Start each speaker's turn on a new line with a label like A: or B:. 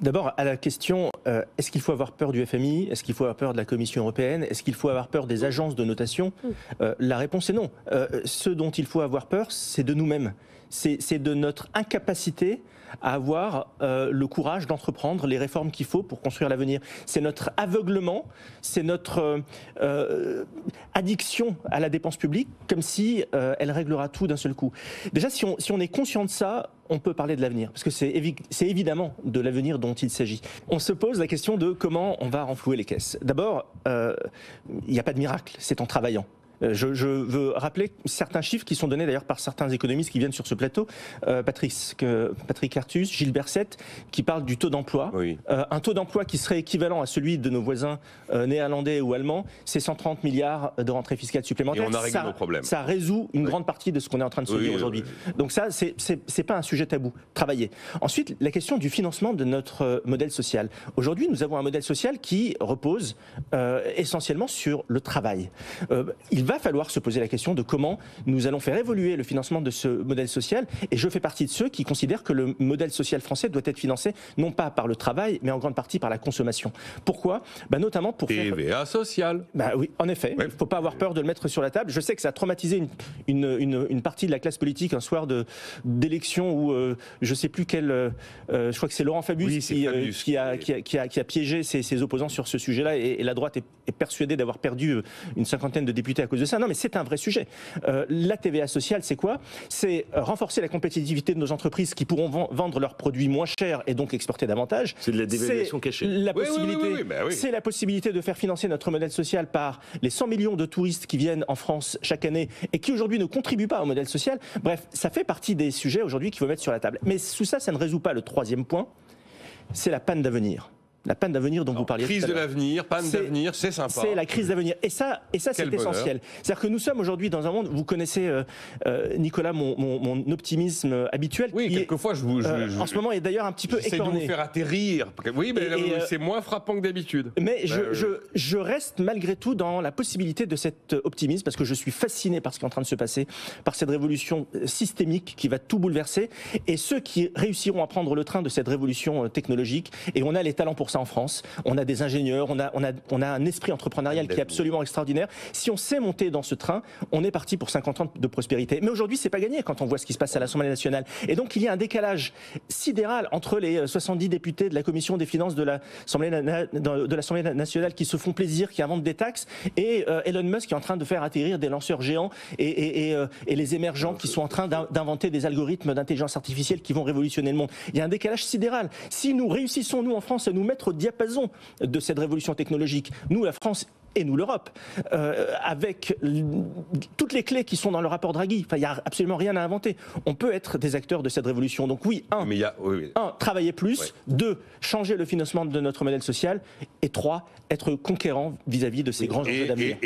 A: D'abord, à la question, est-ce qu'il faut avoir peur du FMI? Est-ce qu'il faut avoir peur de la Commission européenne? Est-ce qu'il faut avoir peur des agences de notation? La réponse est non. Ce dont il faut avoir peur, c'est de nous-mêmes. C'est de notre incapacité à avoir le courage d'entreprendre les réformes qu'il faut pour construire l'avenir. C'est notre aveuglement, c'est notre addiction à la dépense publique, comme si elle réglera tout d'un seul coup. Déjà, si on est conscient de ça, on peut parler de l'avenir, parce que c'est évidemment de l'avenir dont il s'agit. On se pose la question de comment on va renflouer les caisses. D'abord, il n'y a pas de miracle, c'est en travaillant. Je veux rappeler certains chiffres qui sont donnés d'ailleurs par certains économistes qui viennent sur ce plateau. Patrick Artus, Gilles Berset, qui parlent du taux d'emploi. Oui. Un taux d'emploi qui serait équivalent à celui de nos voisins néerlandais ou allemands, c'est 130 milliards de rentrées fiscales supplémentaires.
B: Et on a réglé nos problèmes.
A: Ça résout une grande partie de ce qu'on est en train de se dire aujourd'hui. Donc ça, c'est pas un sujet tabou. Travailler. Ensuite, la question du financement de notre modèle social. Aujourd'hui, nous avons un modèle social qui repose essentiellement sur le travail. Il va falloir se poser la question de comment nous allons faire évoluer le financement de ce modèle social. Et je fais partie de ceux qui considèrent que le modèle social français doit être financé non pas par le travail, mais en grande partie par la consommation. Pourquoi ? Notamment pour
B: TVA sociale.
A: Oui, en effet. Il ne faut pas avoir peur de le mettre sur la table. Je sais que ça a traumatisé une partie de la classe politique un soir d'élection où je ne sais plus quel... je crois que c'est Laurent Fabius, qui a piégé ses opposants sur ce sujet-là. Et la droite est persuadée d'avoir perdu une cinquantaine de députés à cause de ça. Non, mais c'est un vrai sujet. La TVA sociale, c'est quoi ? C'est renforcer la compétitivité de nos entreprises qui pourront vendre leurs produits moins chers et donc exporter davantage.
C: C'est de la dévaluation cachée.
A: C'est la possibilité de faire financer notre modèle social par les 100 millions de touristes qui viennent en France chaque année et qui aujourd'hui ne contribuent pas au modèle social. Bref, ça fait partie des sujets aujourd'hui qu'il faut mettre sur la table. Mais sous ça, ça ne résout pas le troisième point, c'est la panne d'avenir. La panne d'avenir dont vous parliez tout à l'heure.
B: Crise de l'avenir, panne d'avenir, c'est sympa.
A: C'est la crise d'avenir. Et ça c'est essentiel. C'est-à-dire que nous sommes aujourd'hui dans un monde, vous connaissez, Nicolas, mon optimisme habituel.
B: Oui, quelquefois,
A: en ce moment, est d'ailleurs un petit peu écorné.
B: J'essaie de vous faire atterrir. Oui, mais c'est moins frappant que d'habitude.
A: Mais je reste malgré tout dans la possibilité de cet optimisme, parce que je suis fasciné par ce qui est en train de se passer, par cette révolution systémique qui va tout bouleverser. Et ceux qui réussiront à prendre le train de cette révolution technologique, et on a les talents pour ça en France, on a des ingénieurs, on a un esprit entrepreneurial qui est absolument extraordinaire. Si on sait monter dans ce train, on est parti pour 50 ans de prospérité. Mais aujourd'hui, c'est pas gagné quand on voit ce qui se passe à l'Assemblée nationale. Et donc, il y a un décalage sidéral entre les 70 députés de la Commission des finances de l'Assemblée nationale qui se font plaisir, qui inventent des taxes, et Elon Musk qui est en train de faire atterrir des lanceurs géants et les émergents qui sont en train d'inventer des algorithmes d'intelligence artificielle qui vont révolutionner le monde. Il y a un décalage sidéral. Si nous réussissons, nous, en France, à nous mettre au diapason de cette révolution technologique, nous, la France et nous, l'Europe, avec toutes les clés qui sont dans le rapport Draghi, il n'y a absolument rien à inventer. On peut être des acteurs de cette révolution. Donc oui, travailler plus, 2, changer le financement de notre modèle social, et 3, être conquérant vis-à-vis de ces grands enjeux d'avenir.